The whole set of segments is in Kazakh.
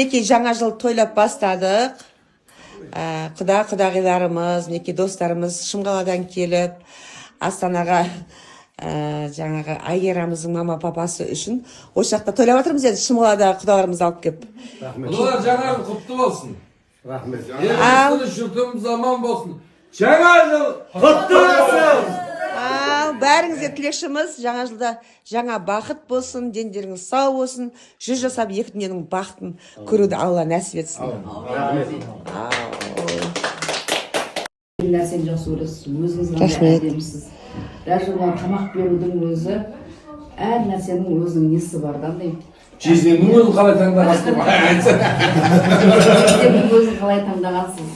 Мінекей жаңа жыл тойлап бастадық. Құдағиларымыз, мінекей достарымыз Шымқаладан келіп, Астанаға жаңағы Айгерамыздың мама папасы үшін осы жақта тойлап жатырмыз енді Шымқаладағы құдаларымызды алып келіп. Құдалар жаңа жыл құтты болсын. Рахмет. Еліміздің жұртымыз аман болсын. Жаңа жыл құтты болсын. Бәріңізге тілекшіміз жаңа жылда жаңа бақыт болсын, дендеріңіз сау болсын, 100 жасап екі дүниенің бақытын көруді Алла нәсіп етсін. Нәрсені жақсы көресіз, өзіңіз ғана әдемісіз. Даже мына тамақ берудің өзі, әр нәрсенің өзінің несі бар да, деймін. Жездемнің өзін қалай таңдағансыз? Жездемнің өзін қалай таңдағансыз?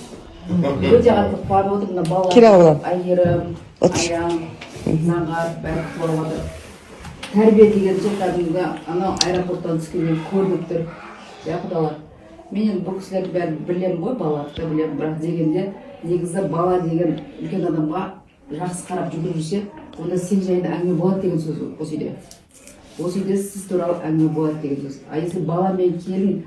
Өте қатты қуанып отыр, мына балалар, Айгерім, Аян, Заңғар, бәрі қуанып отыр. Тәрбие деген жылдарында анау аэропорттан түскеннен көрініп тұр. Я құдалар. Мен бұл кісілерді бәрін білемін ғой, балаларды білемін, бірақ дегенде негізі бала деген үлкен адамға жақсы қарап жүгіріп жүрсе, онда сен жайында әңгіме болады деген сөз осы үйде. Осы үйде сіз туралы әңгіме болады деген сөз. А если бала мен келін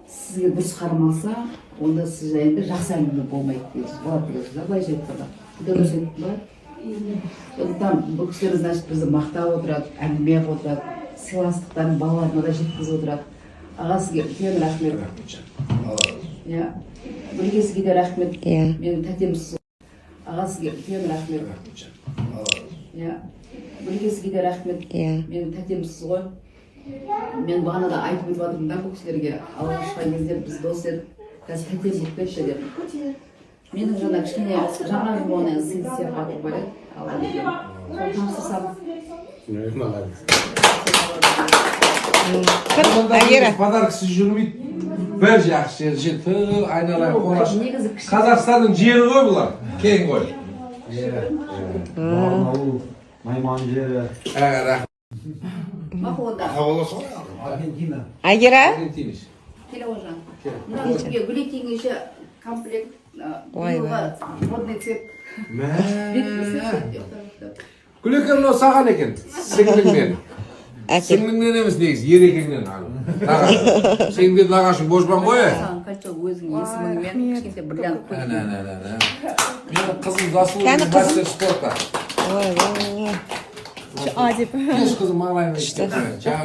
сізге дұрыс қарамаса, онда сіз жайында жақсы әңгіме болмайды деген сөз болады деген сөз. Былайша айтқанда. Дұрыс айтып ба? Сондықтан бұл кісілер, значит, бізді мақтап отырады, әңгіме қылып отырады, сыйластықтарын балаларына да жеткізіп отырады. Аға сізге үлкен рахмет. Иә. Білгесіге де рахмет. Менің тәтемсіз. Аға сізге үлкен рахмет. Иә. Білгесіге де рахмет. Менің тәтемсіз ғой. Мен бағана да айтып жатырмын да бұл кісілерге. Алғашқы кезде біз дос едік. Қазір тәтем жетпеші деп. Менің жаңа кішкене жаңа болғаннан сый сияпатым бар еді. Алла деген. Соны тапсырсам. Подарксыз жүрмейді. Бір жақсы жер, айналайын қораш. Қазақстанның жері ғой бұлар, кең ғой. Барнауыл, Майман жері. Мақұлда. Аргентина. Айгера? Телеожан. Мына бізге гүлекең еще комплект. Биылға водный цвет. Күлекен ол саған екен, сіңліңнен. Сіңліңнен емес негіз, ерекеңнен. Сеңден нағашың божбан ғой? Саған кольцо өзің есіміңмен кішкентай бриллиант қойдың. Менің қызым заслуженный мастер спорта. Кеш қызым мағылайын.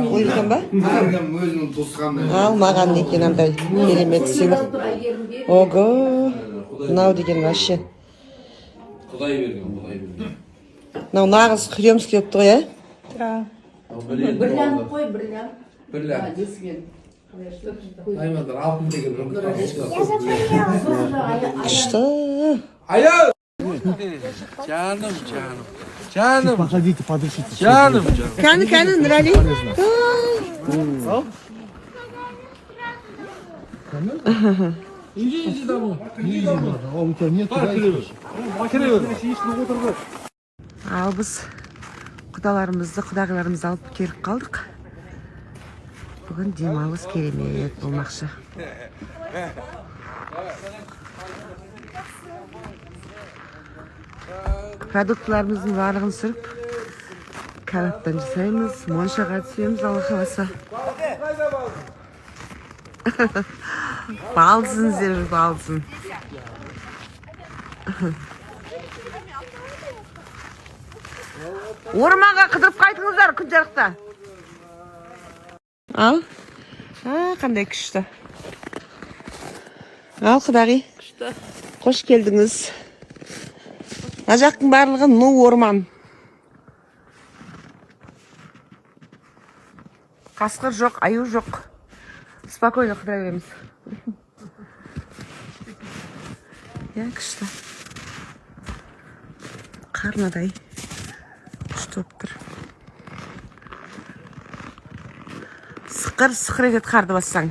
Ойлыған ба? Өзінің туысқаны. Ал маған екен андай керемет сыйлық. Ого, мынау деген вообще. Құдай берген. Мынау нағыз Хрёмский болып тұр, иә? Бриллиант қой, бриллиант. Бриллиант. Есімен. Аймандар, алтын деген. Күшті. Аяу! Canım. Походите, подышите. Canım. Кәні, нұрали. Иди домой. А у тебя нет? Ал біз құдаларымызды, құдағиларымызды алып келіп қалдық. Бүгін демалыс керемет болмақшы. Продуктыларымыздың барлығын сүріп, кәбаптан жасаймыз, моншаға түсеміз, Алла қаласа. Балсын зер, балсын. Орманға қыдырып қайтыңыздар күн жарықта. Ал? Қандай күшті. Ал, құдағи. Күшті. Қош келдіңіз. Ажақтың барлығы ну орман. Қасқыр жоқ, аю жоқ. Спокойно қыдыра береміз. Я, күшті. Қарнадай. Күшті болып тұр. Сықыр етеді қарды бассаң.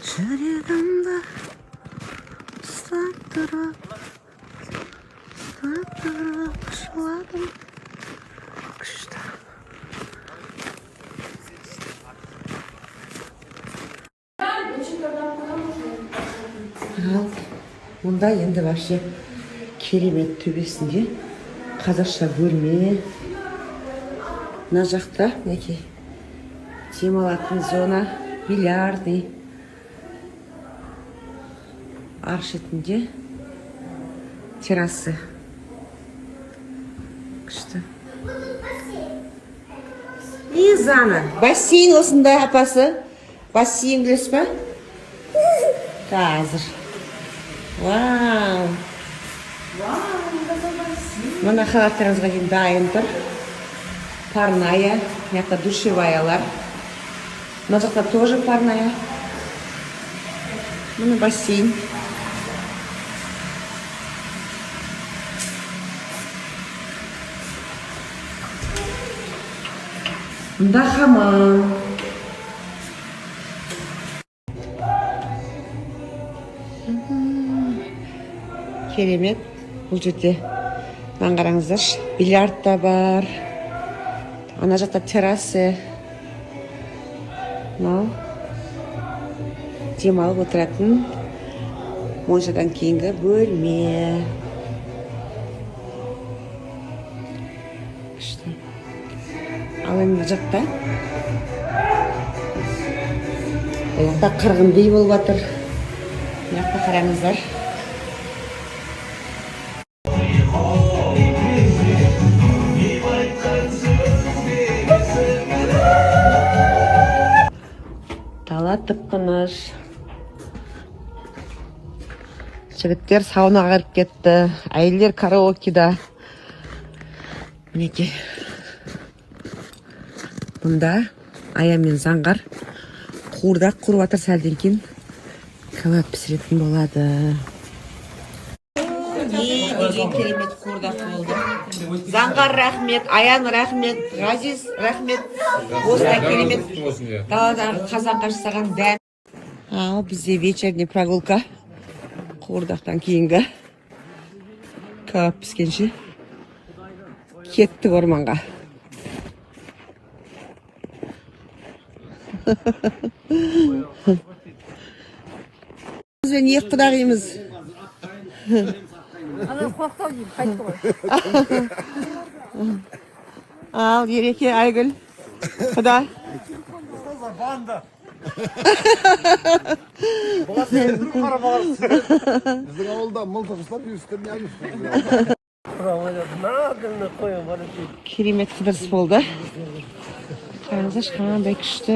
Жүрегімді ұстап тұрып құшыладым. Күшті. Мұнда енді вообще керемет төбесінде қазақша бөлме. Мына жақта мінекей демалатын зона бильярдный. Ар шетінде террасы. Күшті. И зана. Бассейн осындай апасы. Бассейн білесіз ба? Қазір. Вау. Мына халаттарыңызға дейін дайын тұр. Парная. Мына душеваялар. Мына жақта тоже парная. Мына бассейн. Мында хамам. Керемет. Бұл жерде қараңыздаршы, бильярд та бар. Ана жақта террасы. Демалып отыратын моншадан кейінгі бөлме. Ал енді жақта қырғын би болып жатыр. Жақта қараңыздар. Дала тып-тыныш. Жігіттер саунаға кіріп кетті. Әйелдер караокеда. Мінекей. Бұнда Ая мен Заңғар қуырдақ құрып жатыр, сәлден кейін кәуап пісіретін болады. Деген керемет қуырдақ болды. Заңғар рахмет, Аян рахмет, Ғазиз рахмет. Осындай керемет даладағы қазанға жасаған дәм. Ал бізде вечерний прогулка. Қуырдақтан кейінгі кәуап піскенше кеттік орманға. Бізбен екі құдағимыз. Ана қуақтау деймін, қайтты ғой. Ал, Ереке, Айгүл. Құда. Банда. Біздің ауылда мылтық ұстап, Керемет қыдырыс болды. Қараңыздар, қандай күшті.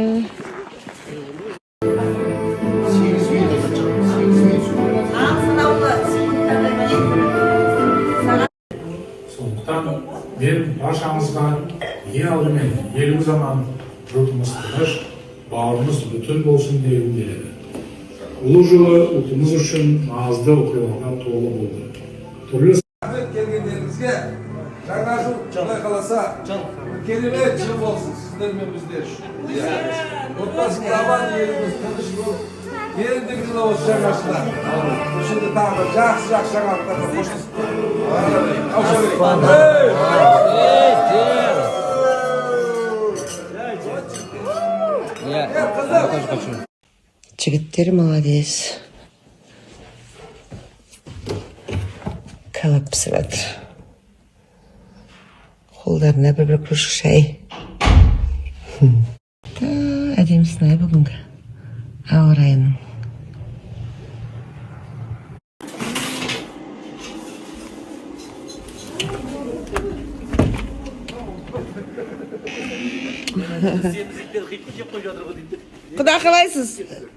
Сондықтан мен баршаңызға ең алдымен еліміз аман, жұртымыз тыныш, бауырымыз бүтін болсын дегім келеді. Ұлы жылы ұлтымыз үшін маңызды оқиғаларға толы болды. Түрлі келгендеріңізге жаңа жыл Құдай қаласа керемет жыл болсын сіздер мен біздер үшін. Отбасымыз аман, еліміз тыныш болып, ендігі жылы осы жаңа жылда ішінде тағы жақсы жаңалықтарға қоштасып. Жігіттер молодец. Кәуап пісіріп жатыр. Қолдарына бір кружка шай. Әдемісін ай бүгінгі ауа райының. Құда қалайсыз?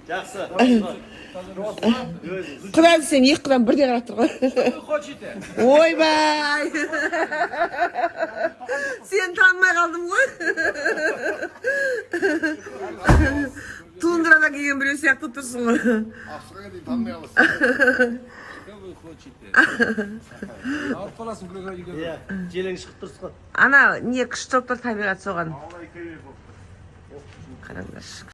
Жақсы. Құда десем екі құдан бірде қарап тұр ғой. Ойбай! Сен танымай қалдым ғой. Тундрада келген біреу сияқты тұрсың ғой. Австралияға дейін танымай аласың. Алып қаласың біреуге үйге. Желең шығып тұрсыз ғой. Ана не күшті болып тұр табиғат соған. Қараңдаршы.